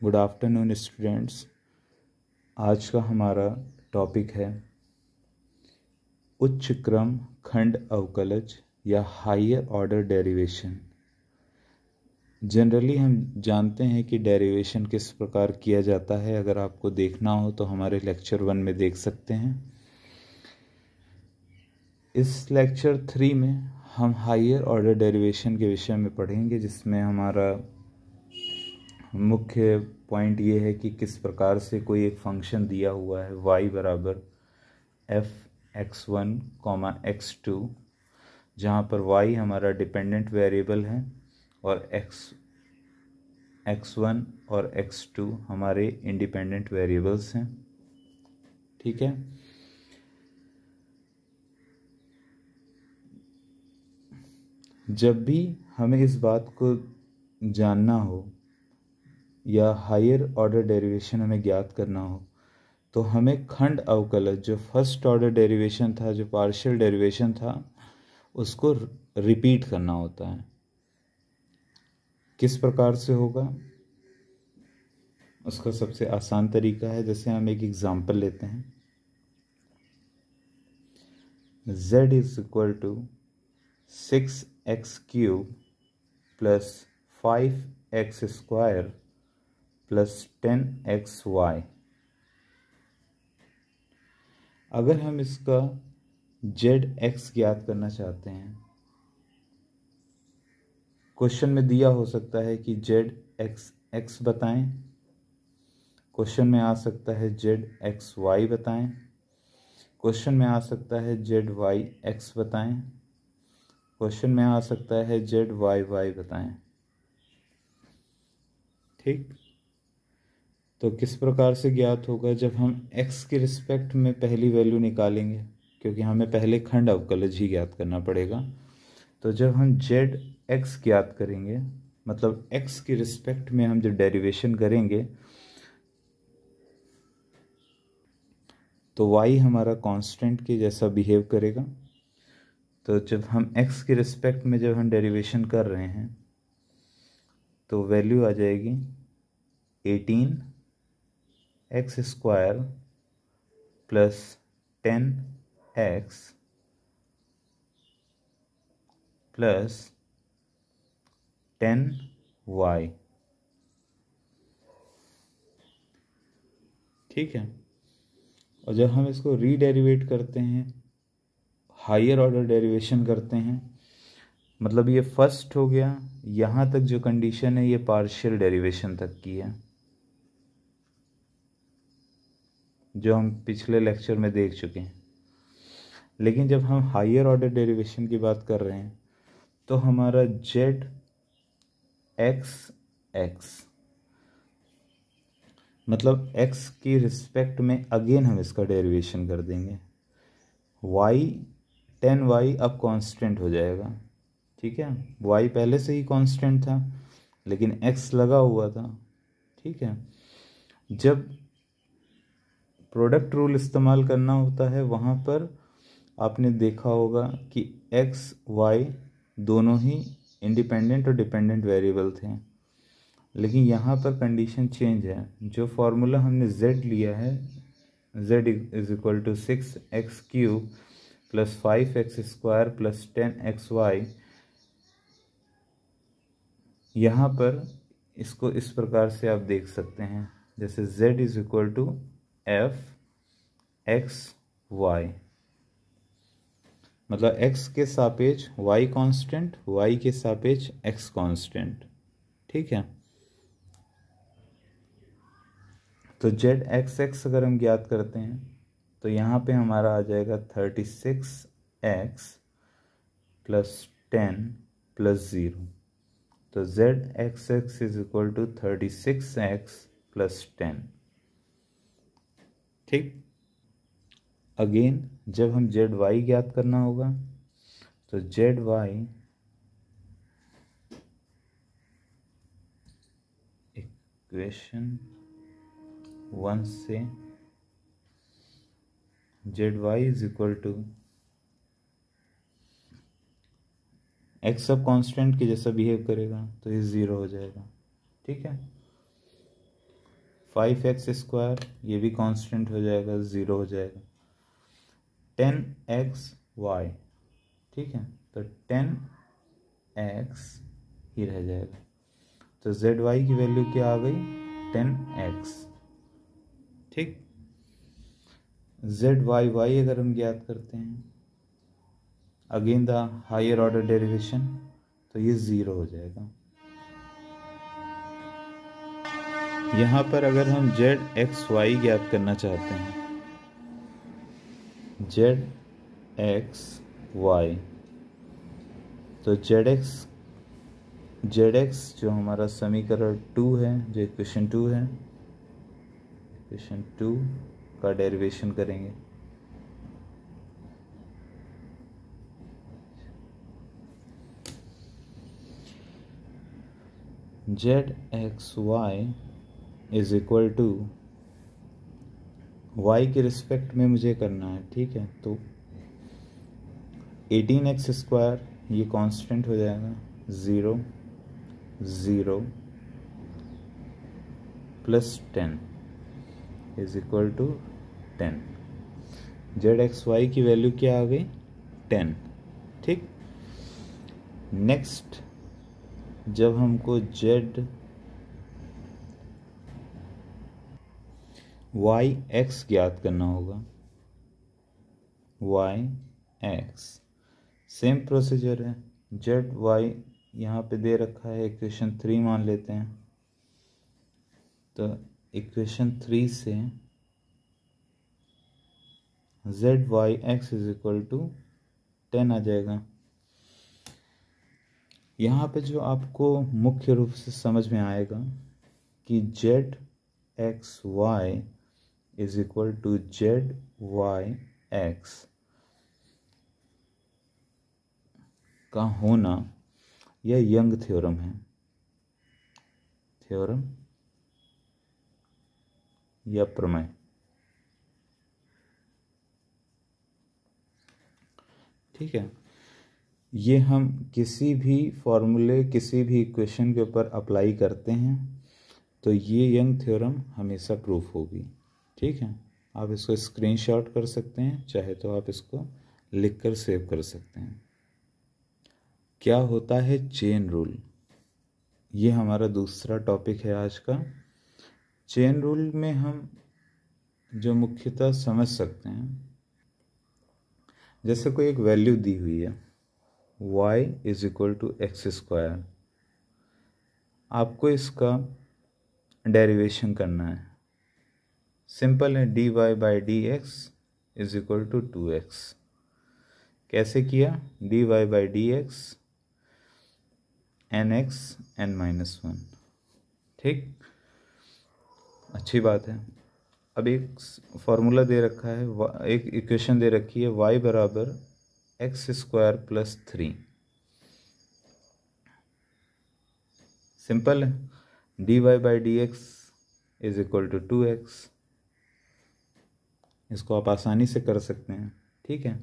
Good afternoon students. आज का हमारा टॉपिक है उच्च क्रम खंड अवकलज या हायर ऑर्डर डेरिवेशन। जनरली हम जानते हैं कि डेरिवेशन किस प्रकार किया जाता है। अगर आपको देखना हो तो हमारे लेक्चर 1 में देख सकते हैं। इस लेक्चर 3 में हम हायर ऑर्डर डेरिवेशन के विषय में पढ़ेंगे, जिसमें हमारा मुख्य पॉइंट ये है कि किस प्रकार से कोई एक फंक्शन दिया हुआ है y बराबर f(x1, x2), जहाँ पर y हमारा डिपेंडेंट वेरिएबल है और x1 और x2 हमारे इंडिपेंडेंट वेरिएबल्स हैं। ठीक है, जब भी हमें इस बात को जानना हो या हायर ऑर्डर डेरिवेशन हमें ज्ञात करना हो तो हमें खंड अवकलज, जो फर्स्ट ऑर्डर डेरिवेशन था, जो पार्शियल डेरिवेशन था, उसको रिपीट करना होता है। किस प्रकार से होगा उसका सबसे आसान तरीका है, जैसे हम एक एग्जांपल लेते हैं। z is equal to 6x³ plus 5x² plus 10xy। अगर हम इसका zx ज्ञात करना चाहते हैं, क्वेश्चन में दिया हो सकता है कि zx बताएं, क्वेश्चन में आ सकता है zxy बताएं, क्वेश्चन में आ सकता है zyx बताएं, क्वेश्चन में आ सकता है zyy बताएं। ठीक, तो किस प्रकार से ज्ञात होगा? जब हम x के रिस्पेक्ट में पहली वैल्यू निकालेंगे, क्योंकि हमें पहले खंड अवकलज ही ज्ञात करना पड़ेगा। तो जब हम zx ज्ञात करेंगे, मतलब x के रिस्पेक्ट में हम जब डेरिवेशन करेंगे, तो y हमारा कांस्टेंट के जैसा बिहेव करेगा। तो जब हम x के रिस्पेक्ट में जब हम डेरिवेशन कर रहे हैं तो वैल्यू आ जाएगी 18x² plus 10x plus 10y। ठीक है, और जब हम इसको रीडेरिवेट करते हैं, हायर ऑर्डर डेरिवेशन करते हैं, मतलब ये फर्स्ट हो गया, यहाँ तक जो कंडीशन है ये पार्शियल डेरिवेशन तक की है, जो हम पिछले लेक्चर में देख चुके हैं। लेकिन जब हम हायर ऑर्डर डेरिवेशन की बात कर रहे हैं तो हमारा zx मतलब x की रिस्पेक्ट में अगेन हम इसका डेरिवेशन कर देंगे। y 10y अब कांस्टेंट हो जाएगा। ठीक है, y पहले से ही कांस्टेंट था लेकिन x लगा हुआ था। ठीक है, जब प्रोडक्ट रूल इस्तेमाल करना होता है वहाँ पर आपने देखा होगा कि x y दोनों ही इंडिपेंडेंट और डिपेंडेंट वेरिएबल थे, लेकिन यहाँ पर कंडीशन चेंज है। जो फॉर्मूला हमने z लिया है, z is equal to 6x³ plus 5x² plus 10xy, यहाँ पर इसको इस प्रकार से आप देख सकते हैं, जैसे z is equal to f(x,y), मतलब x के सापेक्ष y कांस्टेंट, y के सापेक्ष x कांस्टेंट। ठीक है, तो zxx अगर हम ज्ञात करते हैं तो यहाँ पे हमारा आ जाएगा 36x प्लस 10 प्लस 0। तो zxx is equal to 36x plus 10। ठीक, अगेन जब हम zy ज्ञात करना होगा तो zy इक्वेशन 1 से zy is equal to x सब कांस्टेंट के जैसा बिहेव करेगा तो ये 0 हो जाएगा। ठीक है, 5x², ये भी कांस्टेंट हो जाएगा, 0 हो जाएगा। 10xy, ठीक है, तो 10x ही रह जाएगा। तो zy की वैल्यू क्या आ गई, 10x। ठीक, zy अगर हम ज्ञात करते हैं again the higher order derivation, तो ये 0 हो जाएगा। यहाँ पर अगर हम zxy ज्ञात करना चाहते हैं, zxy, तो zx जो हमारा समीकरण 2 है, जो इक्वेशन 2 है, इक्वेशन 2 का डेरिवेशन करेंगे। zxy is equal to y के रिस्पेक्ट में मुझे करना है, ठीक है। तो 18x² ये कांस्टेंट हो जाएगा, 0 0 plus 10 is equal to 10। zxy की वैल्यू क्या आ गई, 10। ठीक, नेक्स्ट जब हमको yx ज्ञात करना होगा, yx सेम प्रोसीजर है। zy यहाँ पे दे रखा है, इक्वेशन 3 मान लेते हैं, तो इक्वेशन 3 से zyx इज इक्वल टू 10 आ जाएगा। यहाँ पे जो आपको मुख्य रूप से समझ में आएगा कि zxy is equal to zyx का होना यह यंग थ्योरम है, थ्योरम या प्रमेय। ठीक है, ये हम किसी भी फॉर्मूले, किसी भी इक्वेशन के ऊपर अप्लाई करते हैं तो ये यंग थ्योरम हमेशा प्रूफ होगी। ठीक है, आप इसको स्क्रीनशॉट कर सकते हैं, चाहे तो आप इसको लिखकर सेव कर सकते हैं। क्या होता है चेन रूल, ये हमारा दूसरा टॉपिक है आज का। चेन रूल में हम जो मुख्यतः समझ सकते हैं, जैसे कोई एक वैल्यू दी हुई है y is equal to x², आपको इसका डेरिवेशन करना है। सिंपल है, dy by dx is equal to 2x। कैसे किया, dy by dx nx n-1। ठीक, अच्छी बात है। अब एक फॉर्मूला दे रखा है, एक इक्वेशन दे रखी है, y बराबर x² प्लस 3। सिंपल है, dy by dx is equal to 2x। इसको आप आसानी से कर सकते हैं। ठीक है,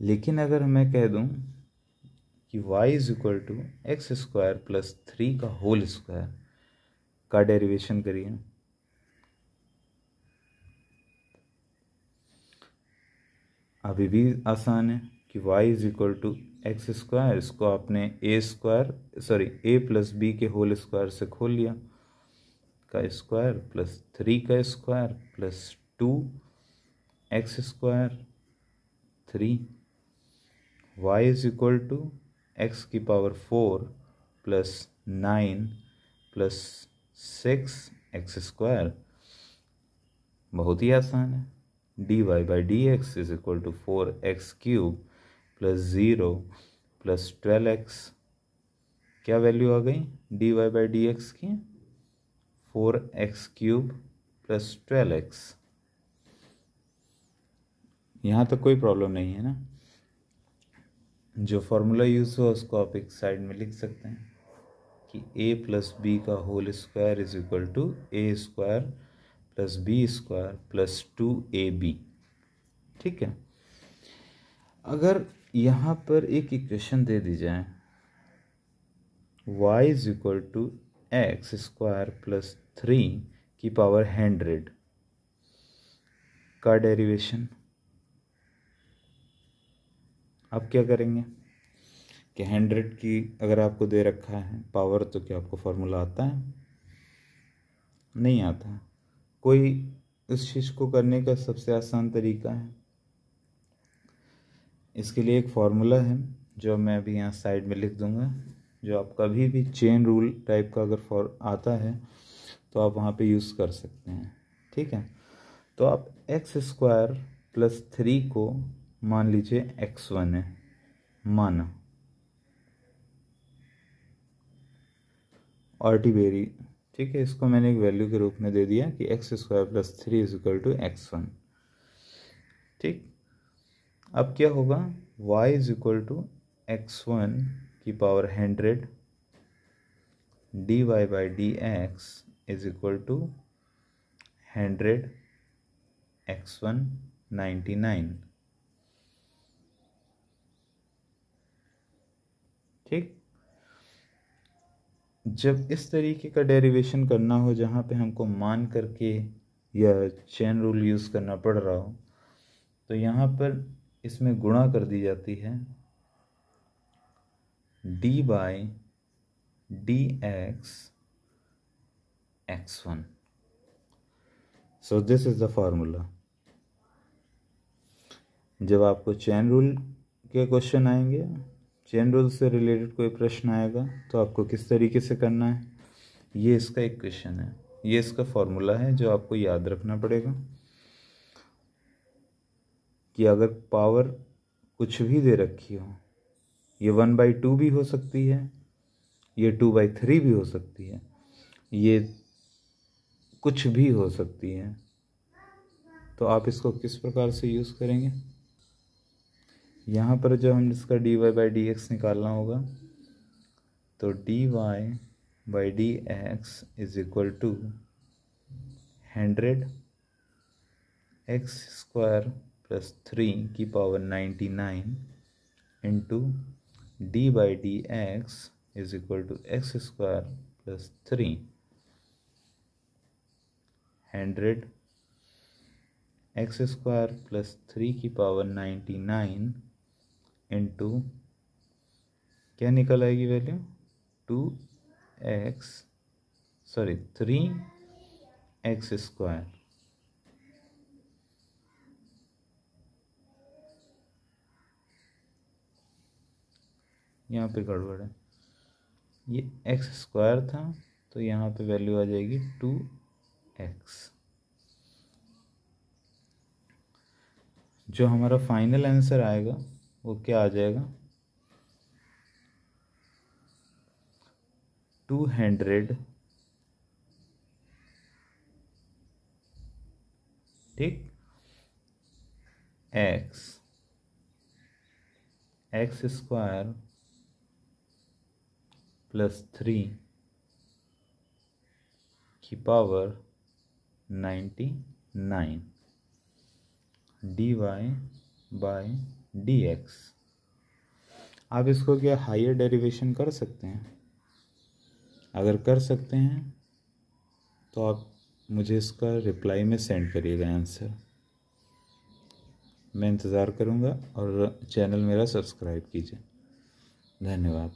लेकिन अगर मैं कह दूं कि y is equal to x² plus 3 का होल स्क्वायर का डेरिवेशन करिए, अभी भी आसान है कि y is equal to x², इसको आपने a प्लस बी के होल स्क्वायर से खोल लिया, का स्क्वायर प्लस 3 का square plus 2x², 3 y is equal to x की पावर 4 प्लस 9 प्लस 6x²। बहुत ही आसान है, dy by dx is equal to 4x³ plus 0 plus 12x। क्या वैल्यू आ गई dy बाई dx की, 4x³ प्लस 12x। यहाँ तक कोई प्रॉब्लम नहीं है ना। जो फॉर्मूला यूज़ हुआ उसको आप एक साइड में लिख सकते हैं कि a प्लस बी का whole square is equal to a² plus b² plus 2ab। ठीक है, अगर यहाँ पर एक इक्वेशन दे दी जाए, y is equal to x² plus 3 की पावर 100 का डेरिवेशन। अब क्या करेंगे कि 100 की अगर आपको दे रखा है पावर, तो क्या आपको फॉर्मूला आता है? नहीं आता। कोई इस चीज़ को करने का सबसे आसान तरीका है, इसके लिए एक फॉर्मूला है जो मैं अभी यहाँ साइड में लिख दूंगा, जो आप कभी भी चेन रूल टाइप का अगर आता है तो आप वहाँ पे यूज़ कर सकते हैं। ठीक है, तो आप x² + 3 को मान लीजिए x1 है, माना आर्टिबेरी। ठीक है, इसको मैंने एक वैल्यू के रूप में दे दिया कि x² + 3 = x1। ठीक, अब क्या होगा, y = x1 की पावर 100 dy/dx = 100 x1 99। ठीक, जब इस तरीके का डेरिवेशन करना हो जहाँ पे हमको मान करके या चेन रूल यूज़ करना पड़ रहा हो, तो यहाँ पर इसमें गुणा कर दी जाती है d/dx x1। So this is the formula. जब आपको चेन रूल के क्वेश्चन आएंगे, चेन रूल से रिलेटेड कोई प्रश्न आएगा, तो आपको किस तरीके से करना है, ये इसका एक क्वेश्चन है, ये इसका फॉर्मूला है जो आपको याद रखना पड़ेगा कि अगर पावर कुछ भी दे रखी हो, ये 1/2 भी हो सकती है, ये 2/3 भी हो सकती है, ये कुछ भी हो सकती है, तो आप इसको किस प्रकार से यूज़ करेंगे? यहाँ पर जब हम इसका dy/dx निकालना होगा, तो dy/dx = 100 x² + 3 की power 99 into d/dx = x² + 3 100 x² + 3 की पावर 99 इंटू क्या निकल आएगी वैल्यू, 3x²। यहाँ पे गड़बड़ है, ये x² था तो यहाँ पे वैल्यू आ जाएगी 2x। जो हमारा फाइनल आंसर आएगा वो क्या आ जाएगा, 200। ठीक, x² + 3 की पावर 99 dy/dx। आप इसको क्या हायर डेरिवेशन कर सकते हैं? अगर कर सकते हैं तो आप मुझे इसका रिप्लाई में सेंड करिएगा आंसर, मैं इंतज़ार करूँगा, और चैनल मेरा सब्सक्राइब कीजिए। धन्यवाद।